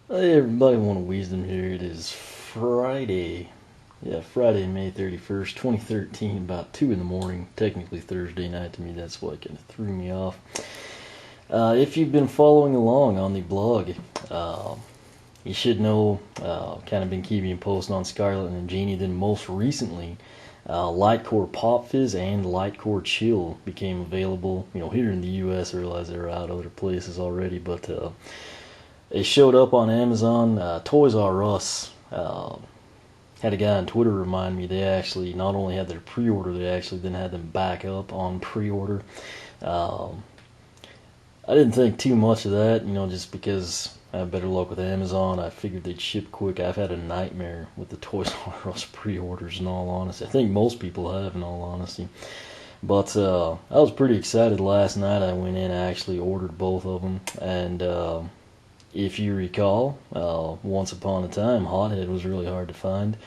Hey everybody, want a wisdom here. It is Friday. Yeah, Friday, May 31st, 2013, about 2 in the morning. Technically Thursday night to me, that's what kind of threw me off. If you've been following along on the blog, you should know, kind of been keeping you posted on Scarlet and Genie. Then most recently, LightCore Pop Fizz and LightCore Chill became available, here in the US. I realize they're out other places already, but they showed up on Amazon. Toys R Us had a guy on Twitter remind me they actually not only had their pre-order, they actually then had them back up on pre-order. Um, I didn't think too much of that, just because I have better luck with Amazon. I figured they'd ship quick. I've had a nightmare with the Toys R Us pre-orders, in all honesty. I think most people have, in all honesty. But I was pretty excited last night. I went in, I actually ordered both of them, and if you recall, once upon a time, Hothead was really hard to find.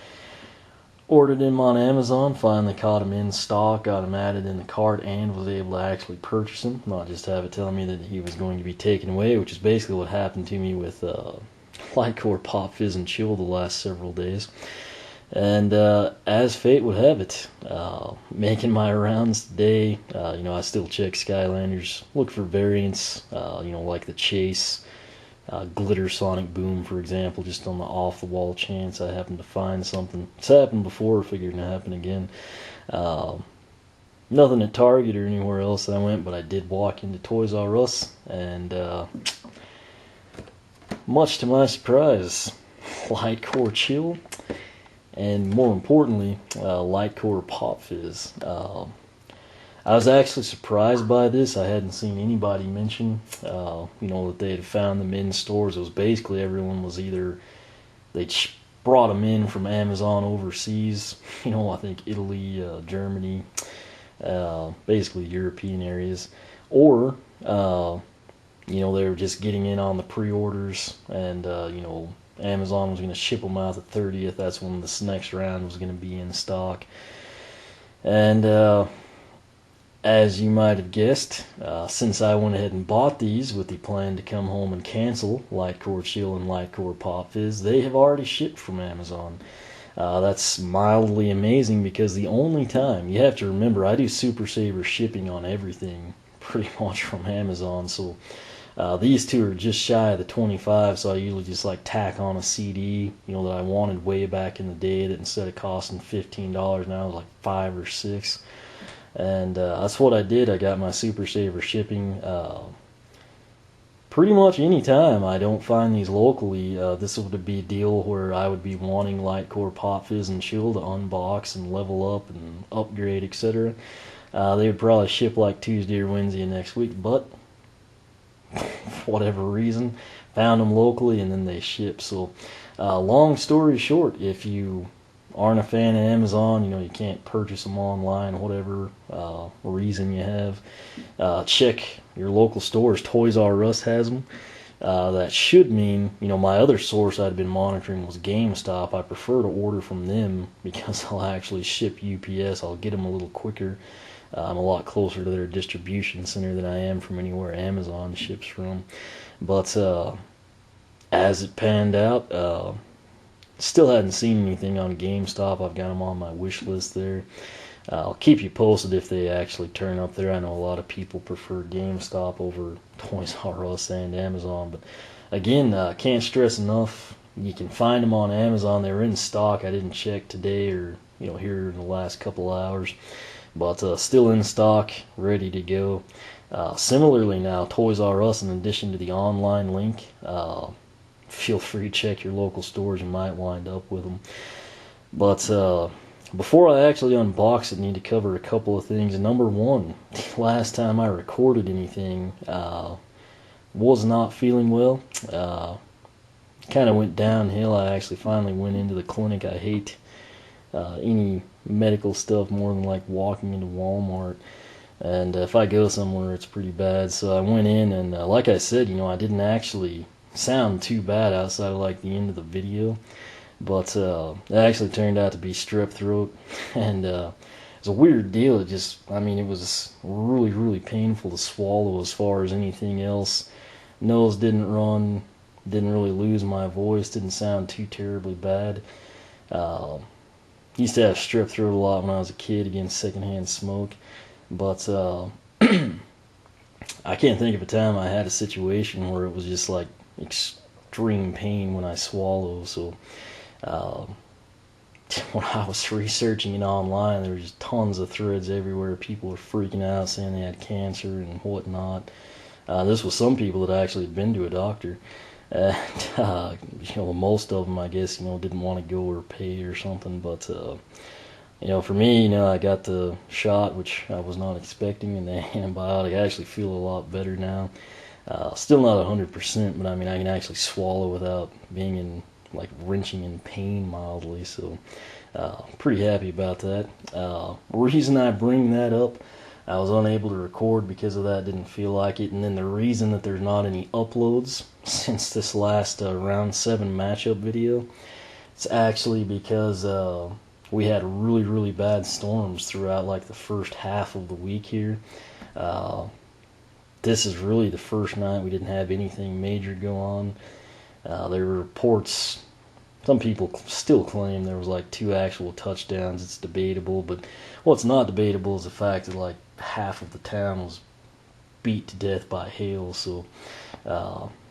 Ordered him on Amazon, finally caught him in stock, got him added in the cart, and was able to actually purchase him, not just have it telling me that he was going to be taken away, which is basically what happened to me with LightCore Pop Fizz and Chill the last several days. And as fate would have it, making my rounds today, I still check Skylanders, look for variants, like the Chase, Glitter Sonic Boom, for example, just on the off-the-wall chance I happen to find something. It's happened before, figured it'd happen again. Uh, Nothing at Target or anywhere else that I went, but I did walk into Toys R Us, and much to my surprise, LightCore Chill, and more importantly, LightCore Pop Fizz. I was actually surprised by this. I hadn't seen anybody mention, that they had found them in stores. It was basically everyone was either they brought them in from Amazon overseas, I think Italy, Germany, basically European areas, or they were just getting in on the pre-orders, and Amazon was going to ship them out the 30th. That's when this next round was going to be in stock, and as you might have guessed, since I went ahead and bought these with the plan to come home and cancel LightCore Chill and LightCore Pop Fizz, they have already shipped from Amazon. That's mildly amazing because the only time, you have to remember, I do Super Saver shipping on everything pretty much from Amazon, so these two are just shy of the 25, so I usually just tack on a CD, that I wanted way back in the day, that instead of costing $15 now it was like 5 or 6. And that's what I did. I got my Super Saver shipping. Pretty much any time I don't find these locally, this would be a deal where I would be wanting LightCore Pop Fizz and Chill to unbox and level up and upgrade, etc. They would probably ship like Tuesday or Wednesday next week, but for whatever reason, found them locally and then they ship. So, long story short, if you aren't a fan of Amazon, you can't purchase them online, whatever reason you have, check your local stores. Toys R Us has them. That should mean, my other source I'd been monitoring was GameStop. I prefer to order from them because I'll actually ship UPS. I'll get them a little quicker. I'm a lot closer to their distribution center than I am from anywhere Amazon ships from. But as it panned out, still hadn't seen anything on GameStop. I've got them on my wish list there. I'll keep you posted if they actually turn up there. I know a lot of people prefer GameStop over Toys R Us and Amazon, but again, can't stress enough, you can find them on Amazon. They're in stock. I didn't check today or here in the last couple hours, but still in stock, ready to go. Similarly now, Toys R Us, in addition to the online link, feel free to check your local stores. You might wind up with them. But before I actually unbox it, I need to cover a couple of things. Number one, the last time I recorded anything, was not feeling well. Kind of went downhill. I actually finally went into the clinic. I hate any medical stuff more than walking into Walmart. And if I go somewhere, it's pretty bad. So I went in, and like I said, I didn't actually sound too bad outside of the end of the video, but it actually turned out to be strep throat, and it's a weird deal. It was really painful to swallow as far as anything else. Nose didn't run, didn't really lose my voice, didn't sound too terribly bad. Used to have strep throat a lot when I was a kid against secondhand smoke, but I can't think of a time I had a situation where it was just like extreme pain when I swallow. So when I was researching it online, there were just tons of threads everywhere. People were freaking out, saying they had cancer and whatnot. This was some people that actually had been to a doctor. And, most of them, I guess, didn't want to go or pay or something. But, for me, I got the shot, which I was not expecting, and the antibiotic. I actually feel a lot better now. Still not 100%, but I mean, I can actually swallow without being in, wrenching in pain mildly. So, pretty happy about that. Reason I bring that up, I was unable to record because of that, didn't feel like it. And then the reason that there's not any uploads since this last round 7 matchup video, it's actually because we had really, really bad storms throughout the first half of the week here. This is really the first night we didn't have anything major go on. There were reports, some people still claim there was 2 actual touchdowns. It's debatable, but what's not debatable is the fact that half of the town was beat to death by hail. So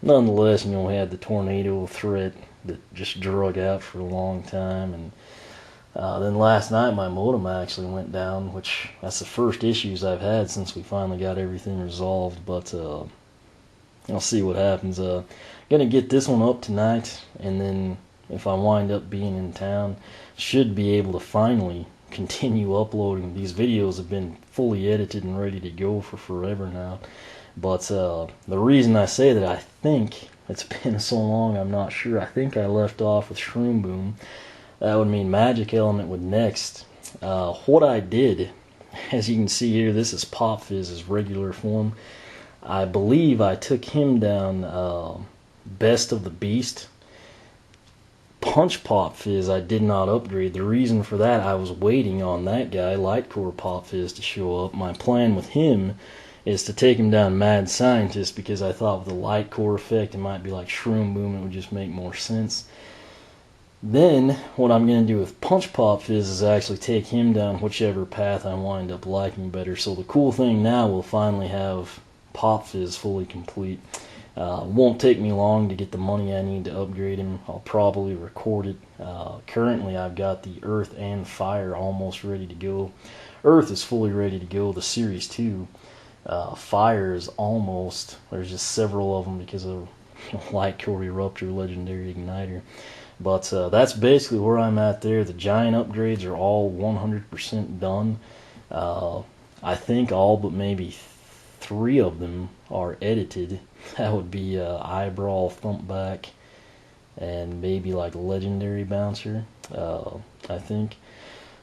nonetheless, we had the tornado threat that just drug out for a long time. And then last night my modem actually went down, which that's the first issues I've had since we finally got everything resolved. But I'll see what happens. Gonna get this one up tonight, and then if I wind up being in town, should be able to finally continue uploading. These videos have been fully edited and ready to go for forever now. But the reason I say that, I think it's been so long, I'm not sure. I think I left off with Shroom Boom. That would mean Magic Element would next. What I did, as you can see here, this is Pop Fizz's regular form. I believe I took him down Best of the Beast. Punch Pop Fizz I did not upgrade. The reason for that, I was waiting on that guy, LightCore Pop Fizz, to show up. My plan with him is to take him down Mad Scientist, because I thought with the LightCore effect it might be like Shroom Boom, it would just make more sense. Then what I'm going to do with Punch Pop Fizz is actually take him down whichever path I wind up liking better. So the cool thing now, we'll finally have Pop Fizz fully complete. Won't take me long to get the money I need to upgrade him. I'll probably record it. Currently I've got the Earth and Fire almost ready to go. Earth is fully ready to go, the Series 2. Fire is almost. There's just several of them because of LightCore Eruptor, Legendary Igniter. But that's basically where I'm at there. The giant upgrades are all 100% done. I think all but maybe 3 of them are edited. That would be Eyebrow, Thumpback, and maybe Legendary Bouncer, I think.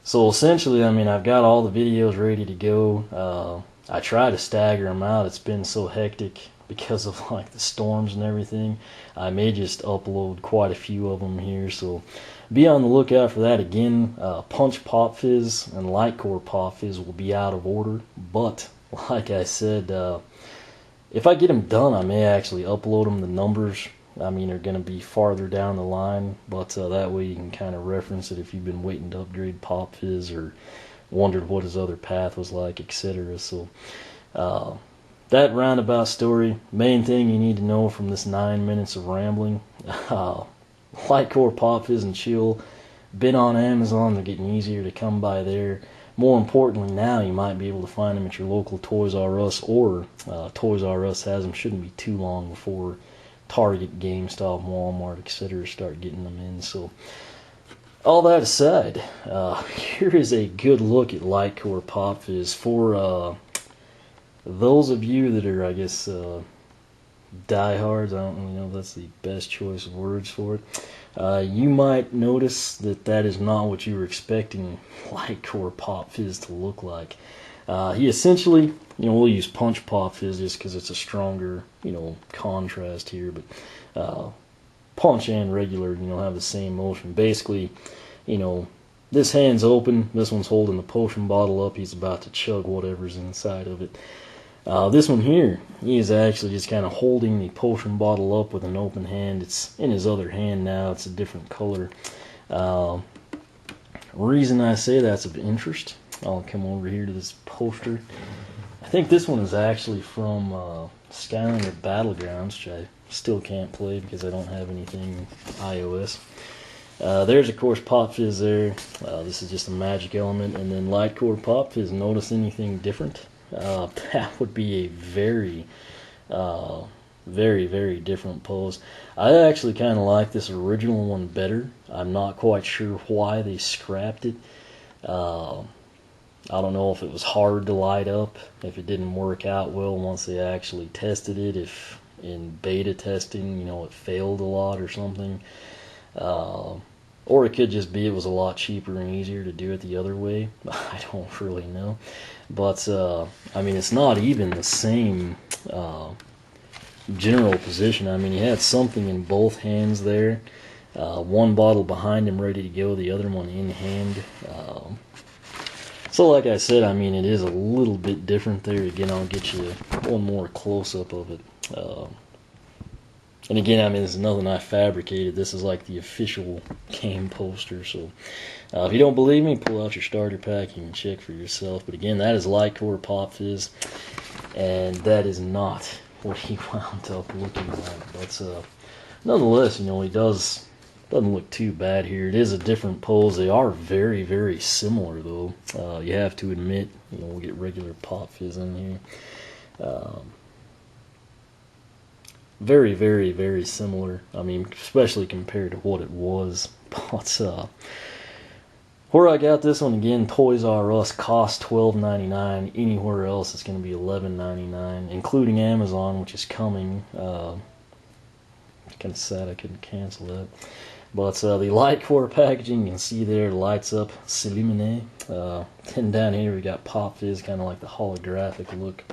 So essentially, I mean, I've got all the videos ready to go. I try to stagger them out. It's been so hectic because of the storms and everything. I may just upload quite a few of them here, so be on the lookout for that. Again, Punch Pop Fizz and LightCore Pop Fizz will be out of order, but like I said, if I get them done, I may actually upload them. The numbers, I mean, are going to be farther down the line, but that way you can kind of reference it if you've been waiting to upgrade Pop Fizz or wondered what his other path was like, etc. So that roundabout story, main thing you need to know from this 9 minutes of rambling, LightCore Pop Fizz and Chill, been on Amazon. They're getting easier to come by there. More importantly, now you might be able to find them at your local Toys R Us, or Toys R Us has them. Shouldn't be too long before Target, GameStop, Walmart, etc. start getting them in. So all that aside, here is a good look at LightCore Pop Fizz. For those of you that are, I guess, diehards, I don't really know if that's the best choice of words for it. You might notice that is not what you were expecting LightCore Pop Fizz to look like. He essentially, we'll use Punch Pop Fizz just because it's a stronger, contrast here, but Punch and regular, have the same motion. Basically, this hand's open, this one's holding the potion bottle up, he's about to chug whatever's inside of it. This one here, he is actually just kind of holding the potion bottle up with an open hand. It's in his other hand now. It's a different color. Reason I say that's of interest, I'll come over here to this poster. I think this one is actually from Skylanders Battlegrounds, which I still can't play because I don't have anything iOS. There's, of course, Pop Fizz there. This is just a magic element. And then LightCore Pop Fizz. Notice anything different? That would be a very, very different pose. I actually kind of like this original one better. I'm not quite sure why they scrapped it. I don't know if it was hard to light up, if it didn't work out well once they actually tested it, if in beta testing, you know, it failed a lot or something. Or it could just be it was a lot cheaper and easier to do it the other way. I don't really know. But, I mean, it's not even the same general position. I mean, he had something in both hands there. One bottle behind him ready to go, the other one in hand. So like I said, I mean, it is a little bit different there. Again, I'll get you one more close-up of it. And again, I mean, this is nothing I fabricated. This is like the official game poster. So if you don't believe me, pull out your starter pack. You can check for yourself. But again, that is LightCore Pop Fizz. And that is not what he wound up looking like. But nonetheless, you know, he doesn't look too bad here. It is a different pose. They are very similar, though. You have to admit, you know, we'll get regular Pop Fizz in here. Very similar. I mean, especially compared to what it was. But where I got this one, again, Toys R Us, cost $12.99. Anywhere else it's going to be $11.99, including Amazon, which is coming. It's kind of sad I couldn't cancel that. But the LightCore packaging, you can see there, lights up, s'illumine. Then down here we got Pop Fizz, kind of like the holographic look.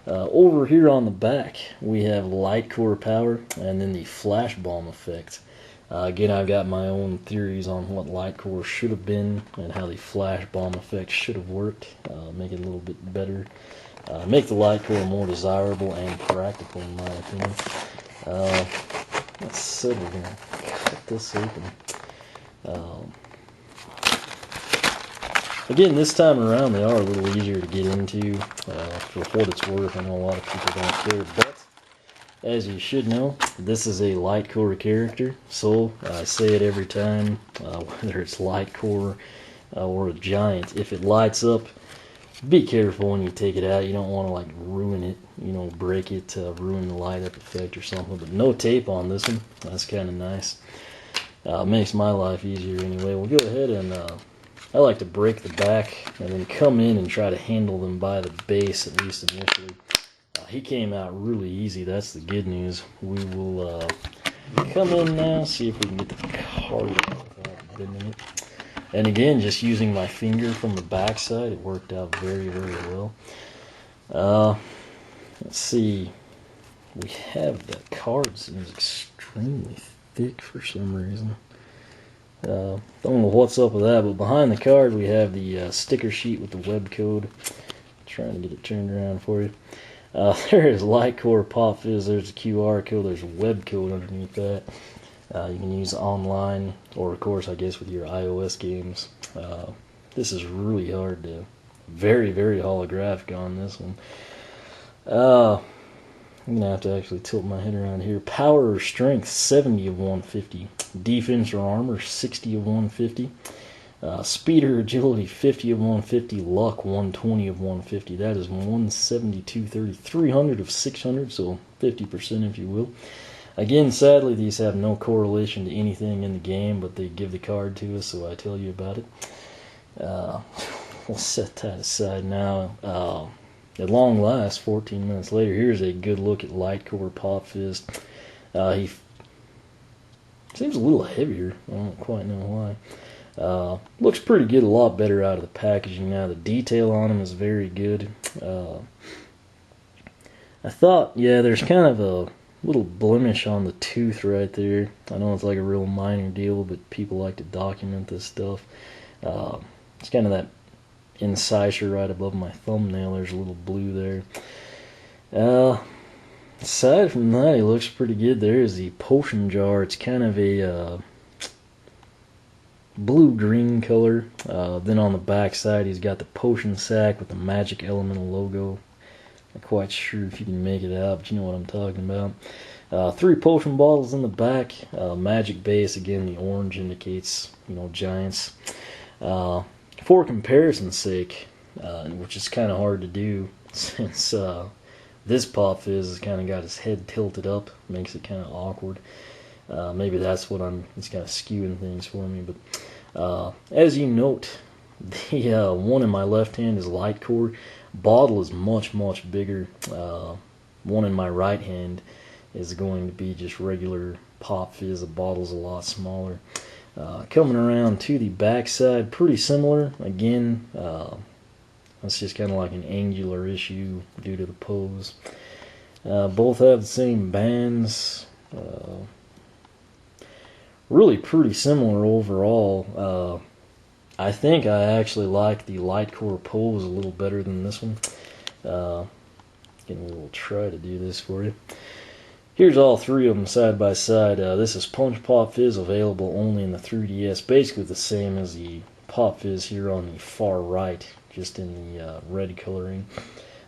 Over here on the back, we have LightCore power, and then the flash bomb effect. Again, I've got my own theories on what LightCore should have been, and how the flash bomb effect should have worked. Make it a little bit better. Make the LightCore more desirable and practical, in my opinion. Let's see, we're going to cut this open. Again, this time around, they are a little easier to get into. For what it's worth, I know a lot of people don't care, but as you should know, this is a LightCore character, so I say it every time, whether it's LightCore or a giant. If it lights up, be careful when you take it out. You don't want to like ruin it, you know, break it, ruin the light up effect or something. But no tape on this one. That's kind of nice. Makes my life easier anyway. We'll go ahead and I like to break the back and then come in and try to handle them by the base, at least initially. He came out really easy. That's the good news. We will come in now, see if we can get the card out without bending it. And again, just using my finger from the back side, it worked out very well. Let's see. We have the card seems extremely thick for some reason. Don't know what's up with that, but behind the card we have the sticker sheet with the web code. Trying to get it turned around for you. There is LightCore Pop Fizz. There's a QR code. There's a web code underneath that. You can use online, or of course, I guess with your iOS games. This is really hard to. Very holographic on this one. I'm gonna have to actually tilt my head around here. Power or strength, 70 of 150. Defense or armor, 60 of 150. Speed or agility, 50 of 150. Luck, 120 of 150. That is 172, 30, 300 of 600, so 50% if you will. Again, sadly, these have no correlation to anything in the game, but they give the card to us, so I tell you about it. We'll set that aside now. At long last, 14 minutes later, here's a good look at LightCore Pop Fizz. He seems a little heavier. I don't quite know why. Looks pretty good, a lot better out of the packaging now. The detail on him is very good. I thought, yeah, there's kind of a little blemish on the tooth right there. I know it's like a real minor deal, but people like to document this stuff. It's kind of that incisor right above my thumbnail. There's a little blue there. Uh, Aside from that, he looks pretty good. There is the potion jar. It's kind of a blue-green color. Then on the back side, he's got the potion sack with the magic elemental logo. Not quite sure if you can make it out, but you know what I'm talking about. 3 potion bottles in the back. Magic base, again, the orange indicates, giants. For comparison's sake, which is kind of hard to do since this Pop Fizz has kind of got his head tilted up, makes it kind of awkward. Maybe that's what it's kind of skewing things for me. But as you note, the one in my left hand is LightCore. Bottle is much, much bigger. One in my right hand is going to be just regular Pop Fizz. The bottle's a lot smaller. Coming around to the back side, pretty similar. Again, that's just kind of like an angular issue due to the pose. Both have the same bands. Really pretty similar overall. I think I actually like the LightCore pose a little better than this one. Again, we will try to do this for you. Here's all 3 of them side by side. This is Punch Pop Fizz, available only in the 3DS. Basically the same as the Pop Fizz here on the far right, just in the red coloring.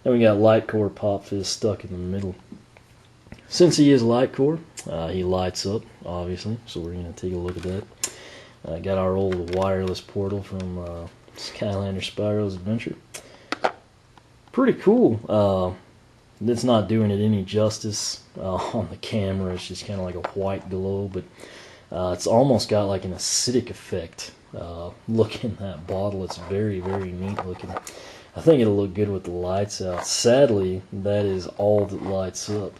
Then we got LightCore Pop Fizz stuck in the middle. Since he is LightCore, he lights up, obviously, so we're going to take a look at that. Got our old wireless portal from Skylanders Spyro's Adventure. Pretty cool. It's not doing it any justice on the camera. It's just kind of like a white glow, but it's almost got like an acidic effect. Look in that bottle. It's very, very neat looking. I think it'll look good with the lights out. Sadly, that is all that lights up.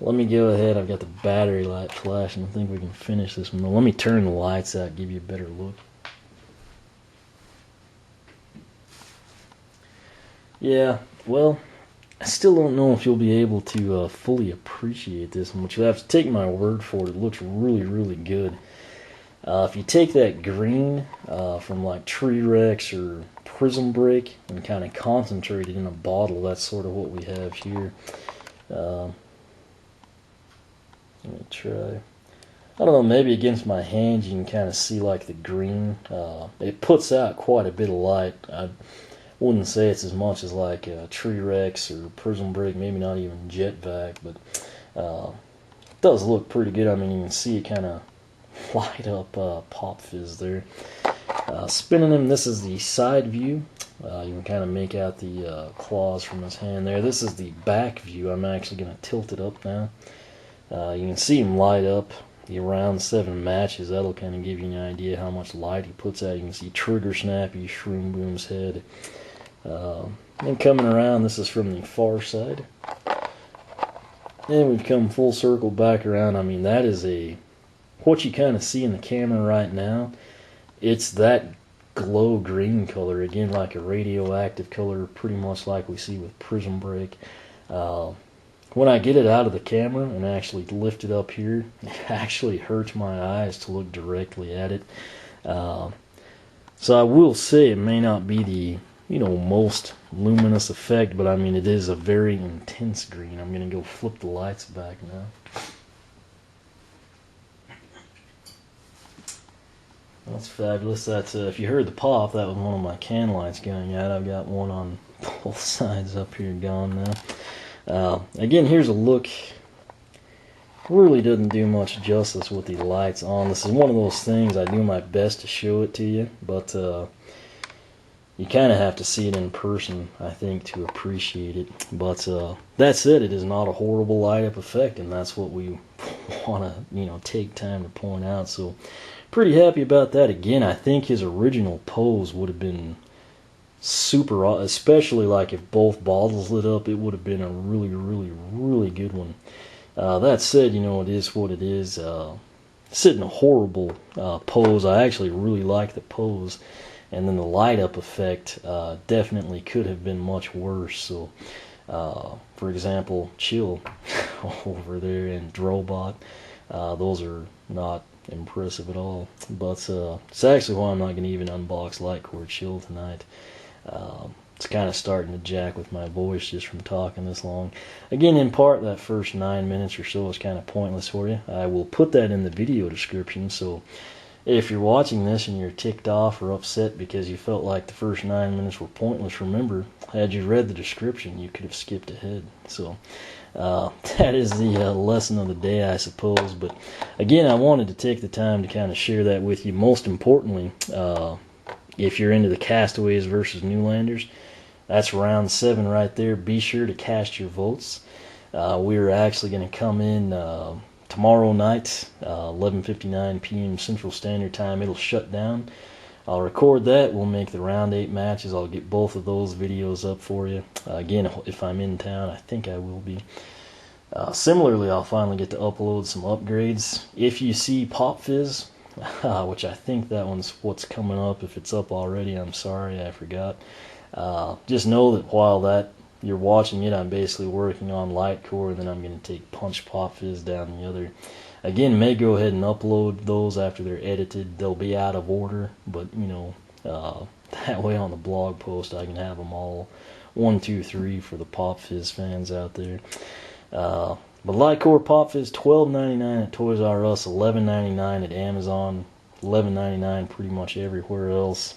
Let me go ahead. I've got the battery light flashing. I think we can finish this one. Let me turn the lights out, give you a better look. Yeah, well, I still don't know if you'll be able to fully appreciate this one, but you'll have to take my word for it. It looks really, really good. If you take that green from like Tree Rex or Prism Break and kind of concentrate it in a bottle, that's sort of what we have here. Let me try. I don't know, maybe against my hand you can kind of see like the green. It puts out quite a bit of light. I wouldn't say it's as much as like Tree Rex or Prism Break, maybe not even Jet Vac, but it does look pretty good. I mean, you can see it kind of light up Pop Fizz there. Spinning him, this is the side view. You can kind of make out the claws from his hand there. This is the back view. I'm actually going to tilt it up now. You can see him light up the round 7 matches. That'll kind of give you an idea how much light he puts out. You can see Trigger Snappy, Shroom Boom's head. Then coming around, this is from the far side. Then we've come full circle back around. I mean, that is what you kind of see in the camera right now. It's that glow green color, again like a radioactive color, pretty much like we see with Prism Break. When I get it out of the camera and actually lift it up here, it actually hurts my eyes to look directly at it. So I will say it may not be the most luminous effect, but I mean it is a very intense green. I'm going to go flip the lights back now. That's fabulous. That's if you heard the pop, that was one of my can lights going out. I've got one on both sides up here gone now. Again, here's a look. Really doesn't do much justice with the lights on. This is one of those things I do my best to show it to you, but you kind of have to see it in person, I think, to appreciate it. But that said, it is not a horrible light up effect, and that's what we want to take time to point out. So pretty happy about that. Again, I think his original pose would have been super, especially like if both bottles lit up, it would have been a really, really, really good one. That said, it is what it is. Sitting a horrible pose. I actually really like the pose, and then the light up effect definitely could have been much worse. So, for example, Chill over there and Drobot, those are not impressive at all. But it's actually why I'm not going to even unbox LightCore Chill tonight. It's kind of starting to jack with my voice just from talking this long. Again, in part, that first 9 minutes or so is kind of pointless for you. I will put that in the video description, so if you're watching this and you're ticked off or upset because you felt like the first 9 minutes were pointless, remember, had you read the description, you could have skipped ahead. So that is the lesson of the day, I suppose. But again, I wanted to take the time to kind of share that with you. Most importantly, if you're into the Castaways versus Newlanders, that's round 7 right there. Be sure to cast your votes. We're actually going to come in tomorrow night, 11:59 p.m. Central Standard Time. It'll shut down. I'll record that. We'll make the round 8 matches. I'll get both of those videos up for you. Again, if I'm in town, I think I will be. Similarly, I'll finally get to upload some upgrades. If you see Pop Fizz, which I think that one's what's coming up. If it's up already, I'm sorry, I forgot. Just know that while you're watching it, I'm basically working on LightCore, and then I'm going to take Punch Pop Fizz down the other. Again, may go ahead and upload those after they're edited. They'll be out of order, but that way on the blog post I can have them all 1, 2, 3 for the Pop Fizz fans out there. But LightCore Pop Fizz, $12.99 at Toys R Us, $11.99 at Amazon, $11.99 pretty much everywhere else.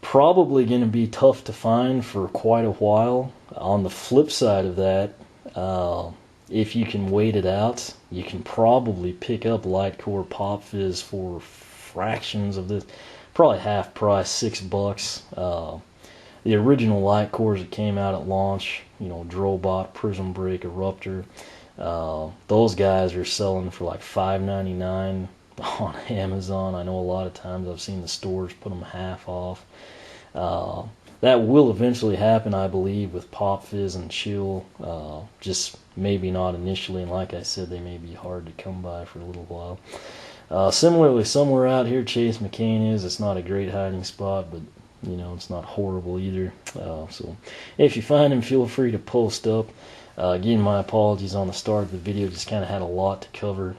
Probably going to be tough to find for quite a while. On the flip side of that, if you can wait it out, you can probably pick up LightCore Pop Fizz for fractions of this, probably half price, $6. The original LightCores that came out at launch, Drobot, Prism Break, Eruptor, those guys are selling for like $5.99 on Amazon. I know a lot of times I've seen the stores put them half off. That will eventually happen, I believe, with Pop Fizz and Chill. Just maybe not initially, and like I said, they may be hard to come by for a little while. Similarly, somewhere out here Chase McCain is. It's not a great hiding spot, but it's not horrible either. So if you find him, feel free to post up. Again, my apologies on the start of the video. Just kind of had a lot to cover.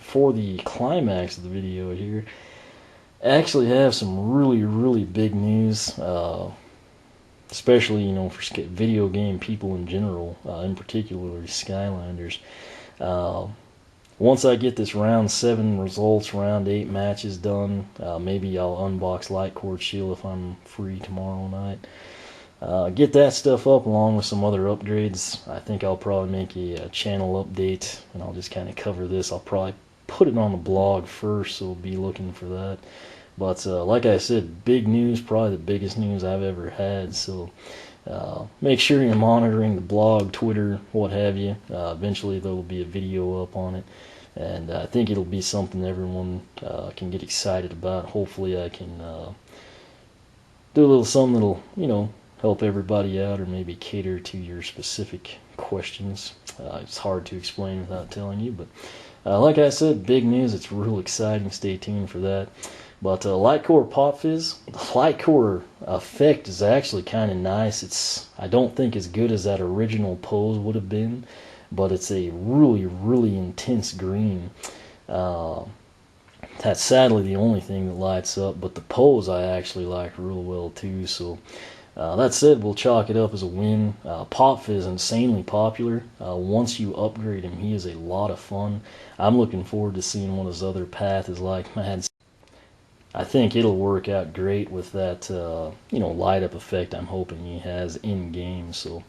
For the climax of the video here, I actually have some really, really big news, especially, for video game people in general, in particular Skylanders. Once I get this round 7 results, round 8 matches done, maybe I'll unbox LightCore Shield if I'm free tomorrow night. Get that stuff up along with some other upgrades. I think I'll probably make a channel update, and I'll just kind of cover this. I'll probably put it on the blog first, so be looking for that. But like I said, big news, probably the biggest news I've ever had. So make sure you're monitoring the blog, Twitter, what have you. Eventually there will be a video up on it, and I think it'll be something everyone can get excited about. Hopefully I can do a little something that'll help everybody out, or maybe cater to your specific questions. It's hard to explain without telling you, but like I said, big news. It's real exciting. Stay tuned for that. But LightCore Pop Fizz, the LightCore effect is actually kind of nice. I don't think as good as that original pose would have been, but it's a really, really intense green. That's sadly the only thing that lights up, but the pose I actually like real well too. So that said, we'll chalk it up as a win. Pop Fizz, insanely popular. Once you upgrade him, he is a lot of fun. I'm looking forward to seeing what his other path is like. I think it'll work out great with that, light up effect I'm hoping he has in game. So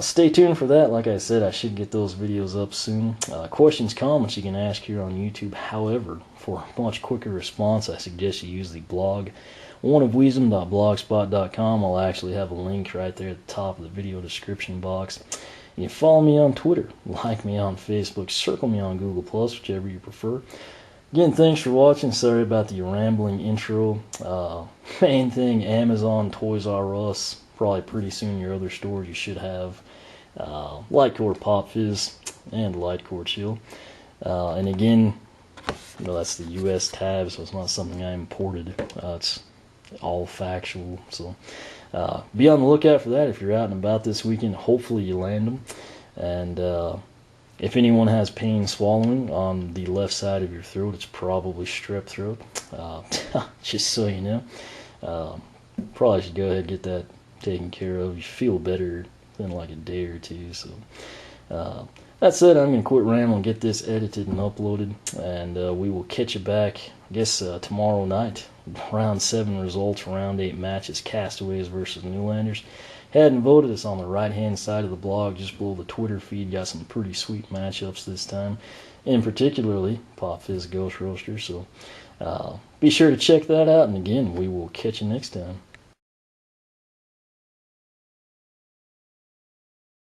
stay tuned for that. Like I said, I should get those videos up soon. Questions, comments you can ask here on YouTube. However, for a much quicker response, I suggest you use the blog, oneofwisdom.blogspot.com. I'll actually have a link right there at the top of the video description box. You can follow me on Twitter, like me on Facebook, circle me on Google+, whichever you prefer. Again, thanks for watching. Sorry about the rambling intro. Main thing, Amazon, Toys R Us, probably pretty soon your other stores you should have LightCore Pop Fizz and LightCore Chill. And again, that's the US tab, so it's not something I imported. It's all factual. So be on the lookout for that if you're out and about this weekend. Hopefully you land them. And if anyone has pain swallowing on the left side of your throat, it's probably strep throat. Just so you know. probably should go ahead and get that taken care of. You feel better in like a day or two. So that said, I'm going to quit rambling, get this edited and uploaded, and we will catch you back, I guess, tomorrow night. Round 7 results, round 8 matches, Castaways versus Newlanders. Hadn't voted, it's on the right-hand side of the blog, just below the Twitter feed. Got some pretty sweet matchups this time, and particularly Pop Fizz Ghost Roaster. So be sure to check that out, and again, we will catch you next time.